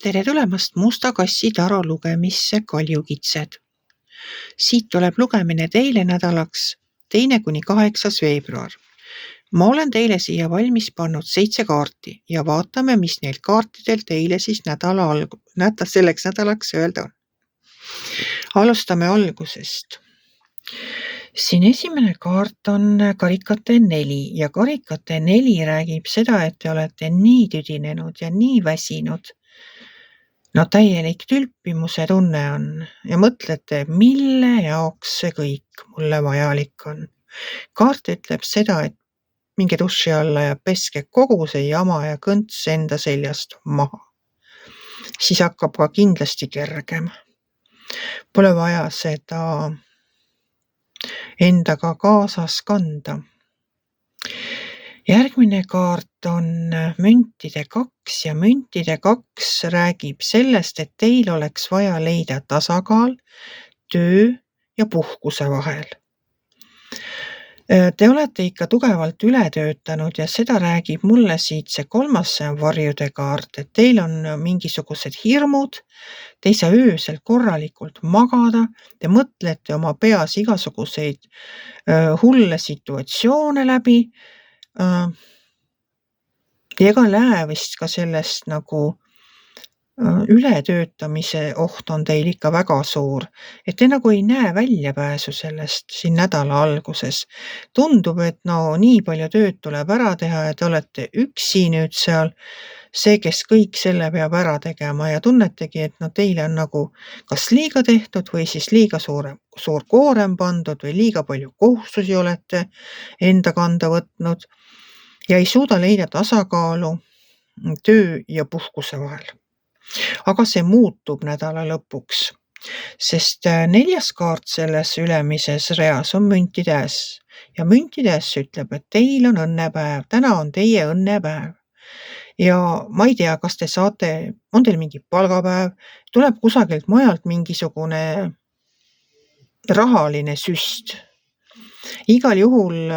tere tulemast Musta kassi taro lugemisse, kaljukitsed. Siit tuleb lugemine teile nädalaks 2.–8. veebruar. Ma olen teile siia valmis pannud 7 kaarti ja vaatame, mis neil kaartidel teile siis selleks nädalaks öelda on. Alustame algusest. Siin esimene kaart on karikate 4 ja karikate 4 räägib seda, et te olete nii tüdinenud ja nii väsinud. No täielik tülpimuse tunne on ja mõtlete, mille jaoks see kõik mulle vajalik on. Kaart ütleb seda, et minge duši alla ja peske kogu see jama ja kõnts enda seljast maha. Siis hakkab ka kindlasti kergem. Pole vaja seda endaga kaasas kanda. Järgmine kaart on müntide 2 ja müntide 2 räägib sellest, et teil oleks vaja leida tasakaal töö ja puhkuse vahel. Te olete ikka tugevalt üle töötanud ja seda räägib mulle siit see 3, see on varjude kaart, et teil on mingisugused hirmud, te ei saa öösel korralikult magada, te mõtlete oma peas igasuguseid hulle situatsioone läbi ja ega näe vist ka sellest nagu ületöötamise oht on teil ikka väga suur, et te nagu ei näe väljapääsu sellest siin nädala alguses. Tundub, et nii palju tööd tuleb ära teha ja te olete üksi nüüd seal, see, kes kõik selle peab ära tegema ja tunnetegi, et teile on nagu kas liiga tehtud või siis liiga suur koorem pandud või liiga palju kohustusi olete enda kanda võtnud ja ei suuda leida tasakaalu töö ja puhkuse vahel. Aga see muutub nädala lõpuks, sest 4. kaart selles ülemises reas on müntide äss ja müntide äss ütleb, et teil on õnnepäev, täna on teie õnnepäev. Ja ma ei tea, kas te saate, on teil mingi palgapäev, tuleb kusagilt mujalt mingisugune rahaline süst. Igal juhul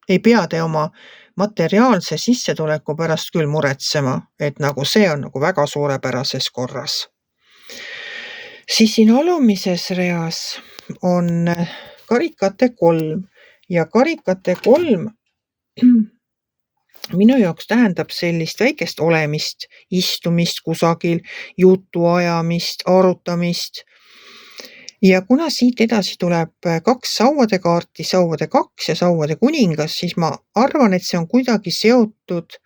ei pea te oma materiaalse sissetuleku pärast küll muretsema, et see on väga suurepärases korras. Siis siin alumises reas on karikate 3 ja karikate 3 minu jaoks tähendab sellist väikest olemist, istumist kusagil, jutu ajamist, arutamist. Ja kuna siit edasi tuleb 2 sauade kaarti, sauade 2 ja sauade kuningas, siis ma arvan, et see on kuidagi seotud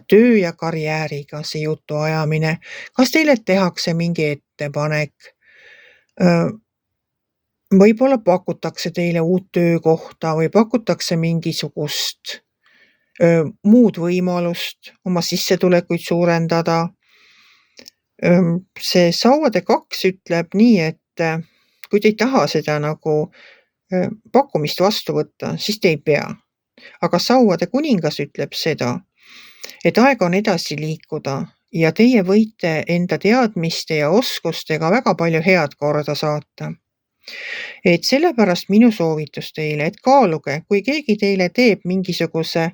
töö ja karjääriga, see jutu ajamine. Kas teile tehakse mingi ettepanek? Võib-olla pakutakse teile uut töökohta või pakutakse mingisugust muud võimalust oma sissetulekuid suurendada. See sauade 2 ütleb nii, et kui te ei taha seda pakkumist vastu võtta, siis te ei pea. Aga sauade kuningas ütleb seda, et aeg on edasi liikuda ja teie võite enda teadmiste ja oskustega väga palju head korda saata. Et sellepärast minu soovitus teile, et kaaluge, kui keegi teile teeb mingisuguse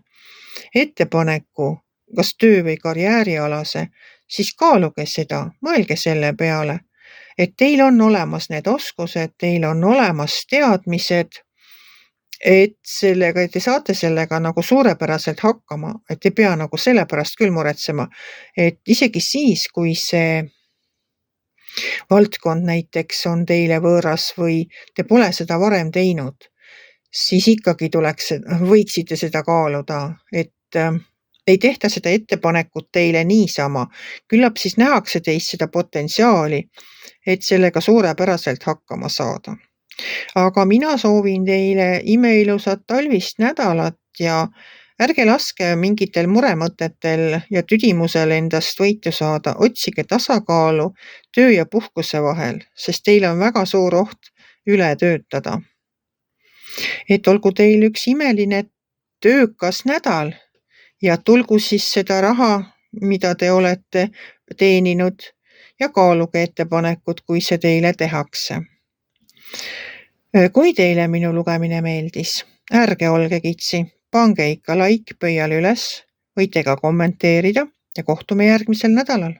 ettepaneku, kas töö või karjäärialase, siis kaaluge seda, mõelge selle peale, et teil on olemas need oskused, teil on olemas teadmised, et te saate sellega suurepäraselt hakkama, et te pea selle pärast küll muretsema, et isegi siis, kui see valdkond näiteks on teile võõras või te pole seda varem teinud, siis ikkagi võiksite seda kaaluda, et ei tehta seda ettepanekut teile niisama. Küllap siis nähakse teist seda potentsiaali, et sellega suurepäraselt hakkama saada. Aga mina soovin teile imeilusat talvist nädalat ja ärge laske mingitel muremõtetel ja tüdimusel endast võitu saada. Otsige tasakaalu töö ja puhkuse vahel, sest teil on väga suur oht üle töötada. Et olgu teil üks imeline töökas nädal ja tulgu siis seda raha, mida te olete teeninud ja kaaluge ettepanekut, kui see teile tehakse. Kui teile minu lugemine meeldis, ärge olge kitsi, pange ikka like pöial üles, võite ka kommenteerida ja kohtume järgmisel nädalal.